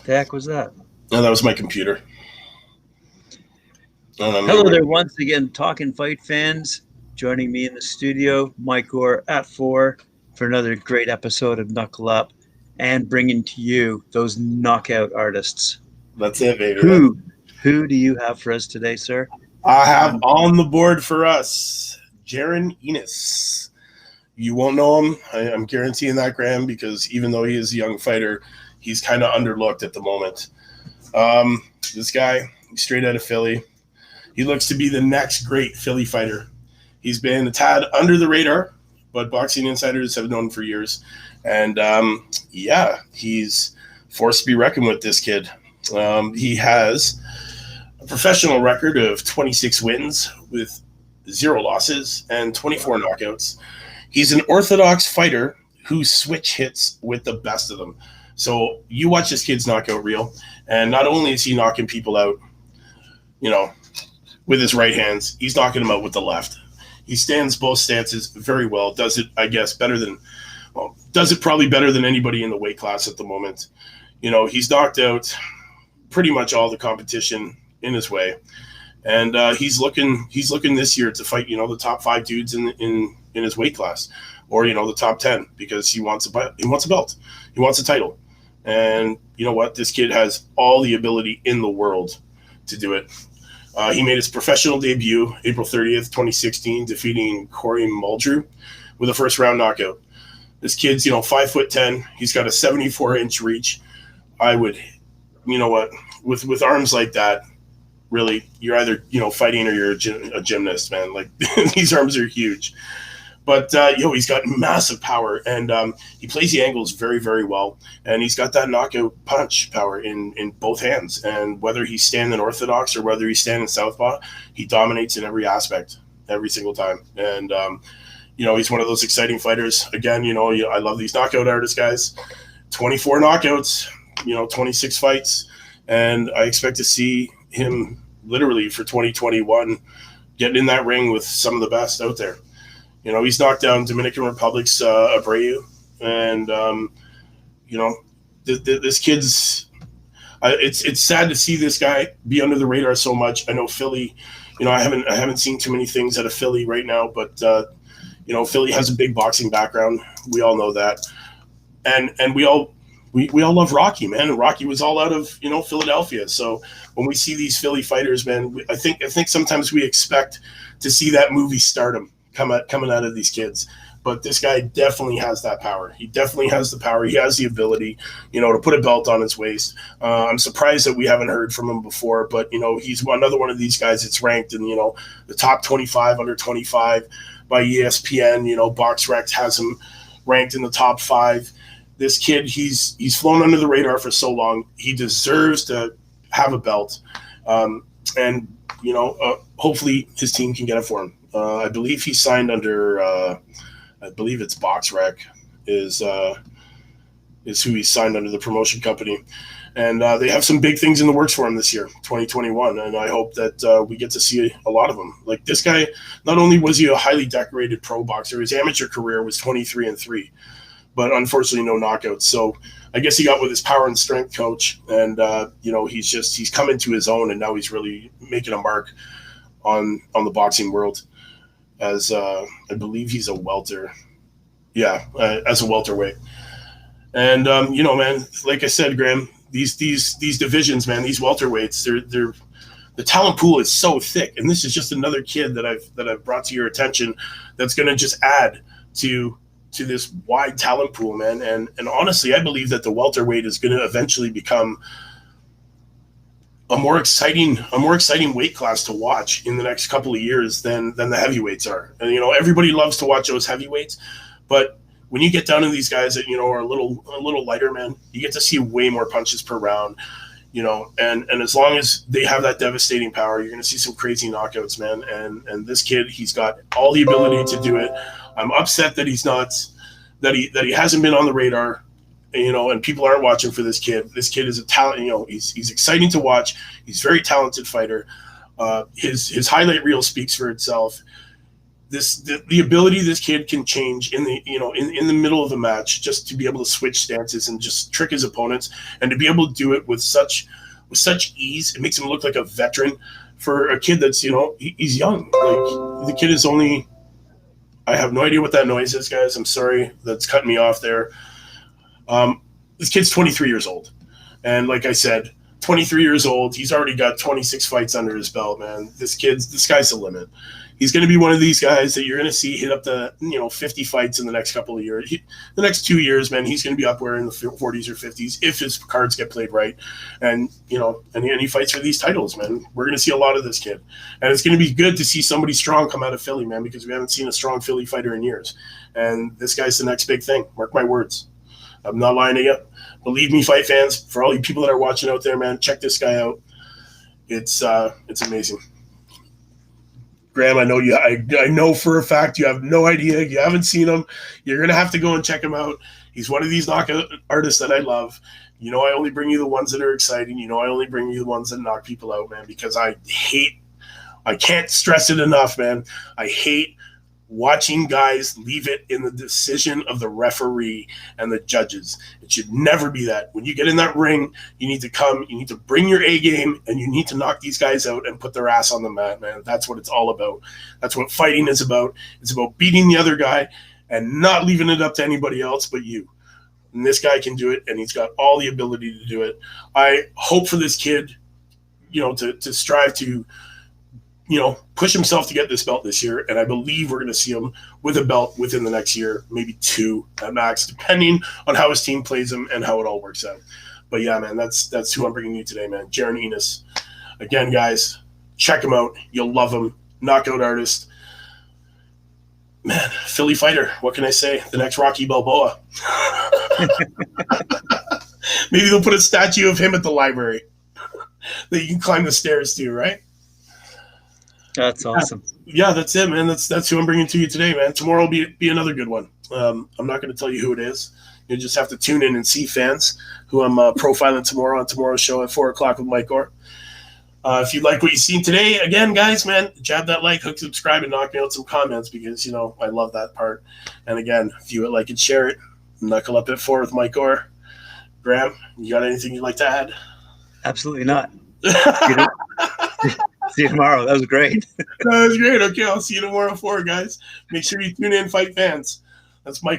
The heck was that? No, that was my computer. Hello there once again, Talkin Fight fans. Joining me in the studio, Mike Orr at 4 for another great episode of Knuckle Up and bringing to you those knockout artists. That's it, baby. Who do you have for us today, sir? I have on the board for us Jaron Ennis. You won't know him. I'm guaranteeing that, Graham, because even though he is a young fighter, he's kind of underlooked at the moment. This guy, straight out of Philly, he looks to be the next great Philly fighter. He's been a tad under the radar, but boxing insiders have known him for years. And, he's forced to be reckoned with, this kid. He has a professional record of 26 wins with 0 losses and 24 knockouts. He's an orthodox fighter who switch hits with the best of them. So you watch this kid's knockout reel, and not only is he knocking people out, with his right hands, he's knocking them out with the left. He stands both stances very well, does it probably better than anybody in the weight class at the moment. He's knocked out pretty much all the competition in his way. And he's looking this year to fight, the top 5 dudes in his weight class, or the top 10, because he wants a belt. He wants a title. And you know what? This kid has all the ability in the world to do it. He made his professional debut April 30th, 2016, defeating Corey Muldrew with a first-round knockout. This kid's, 5'10". He's got a 74-inch reach. I would, with arms like that, really, you're either, fighting or you're a gymnast, man. Like, these arms are huge. But, he's got massive power, and he plays the angles very, very well. And he's got that knockout punch power in both hands. And whether he's standing orthodox or whether he's standing southpaw, he dominates in every aspect, every single time. And, he's one of those exciting fighters. Again, I love these knockout artist guys. 24 knockouts, 26 fights. And I expect to see him literally for 2021 getting in that ring with some of the best out there. He's knocked down Dominican Republic's Abreu, and this kid's. It's sad to see this guy be under the radar so much. I know Philly. I haven't seen too many things out of Philly right now, but Philly has a big boxing background. We all know that, and we all love Rocky, man. And Rocky was all out of Philadelphia. So when we see these Philly fighters, man, I think sometimes we expect to see that movie stardom coming out of these kids, but this guy definitely has that power. He definitely has the power. He has the ability, to put a belt on his waist. I'm surprised that we haven't heard from him before, but he's another one of these guys that's ranked in the top 25 under 25 by ESPN. BoxRec has him ranked in the top 5. This kid, he's flown under the radar for so long. He deserves to have a belt, and hopefully his team can get it for him. I believe he signed under, I believe it's BoxRec is who he signed under, the promotion company. And they have some big things in the works for him this year, 2021. And I hope that we get to see a lot of them. Like, this guy, not only was he a highly decorated pro boxer, his amateur career was 23-3, but unfortunately no knockouts. So I guess he got with his power and strength coach, and he's come into his own, and now he's really making a mark on the boxing world. As I believe he's a welter. Yeah, as a welterweight. And, man, like I said, Graham, these divisions, man, these welterweights, they're the talent pool is so thick. And this is just another kid that I've brought to your attention that's going to just add to this wide talent pool, man. And honestly, I believe that the welterweight is going to eventually become a more exciting weight class to watch in the next couple of years than the heavyweights are. And everybody loves to watch those heavyweights, but when you get down to these guys that are a little lighter, man, you get to see way more punches per round. And as long as they have that devastating power, you're going to see some crazy knockouts, man. And this kid, he's got all the ability to do it. I'm upset that he hasn't been on the radar. And people aren't watching for this kid. This kid is a talent. He's exciting to watch. He's a very talented fighter. His highlight reel speaks for itself. the ability this kid can change in the in the middle of the match, just to be able to switch stances and just trick his opponents, and to be able to do it with such ease. It makes him look like a veteran for a kid that's he's young. Like, the kid is only, I have no idea what that noise is, guys. I'm sorry, that's cutting me off there. This kid's 23 years old, and like I said, 23 years old. He's already got 26 fights under his belt, man. This guy's the limit. He's going to be one of these guys that you're going to see hit up the 50 fights in the next couple of years. The next 2 years, man, he's going to be up there in the 40s or 50s if his cards get played right, and and he fights for these titles, man. We're going to see a lot of this kid, and it's going to be good to see somebody strong come out of Philly, man, because we haven't seen a strong Philly fighter in years, and this guy's the next big thing. Mark my words. I'm not lying to you. Believe me, fight fans, for all you people that are watching out there, man, check this guy out. It's amazing. Graham, I know for a fact you have no idea. You haven't seen him. You're going to have to go and check him out. He's one of these knockout artists that I love. I only bring you the ones that are exciting. I only bring you the ones that knock people out, man, because I can't stress it enough, man. I hate watching guys leave it in the decision of the referee and the judges. It should never be that. When you get in that ring, you need to bring your A game, and you need to knock these guys out and put their ass on the mat, man. That's what it's all about. That's what fighting is about. It's about beating the other guy and not leaving it up to anybody else but you. And this guy can do it, and he's got all the ability to do it. I hope for this kid, to strive to push himself to get this belt this year, and I believe we're going to see him with a belt within the next year, maybe 2 at max, depending on how his team plays him and how it all works out. But yeah, man, that's who I'm bringing you today, man. Jaron Ennis. Again, guys, check him out. You'll love him. Knockout artist. Man, Philly fighter. What can I say? The next Rocky Balboa. Maybe they'll put a statue of him at the library that you can climb the stairs to, right? That's awesome. Yeah, that's it, man. That's who I'm bringing to you today, man. Tomorrow will be another good one. I'm not going to tell you who it is. You just have to tune in and see, fans, who I'm profiling tomorrow on tomorrow's show at 4 o'clock with Mike Orr. If you like what you've seen today, again, guys, man, jab that like, hook, subscribe, and knock me out some comments, because, I love that part. And again, view it, like, and share it. Knuckle up at 4 with Mike Orr. Graham, you got anything you'd like to add? Absolutely not. See you tomorrow. That was great. That was great. Okay, I'll see you tomorrow at 4, guys. Make sure you tune in, fight fans. That's Mike Orr.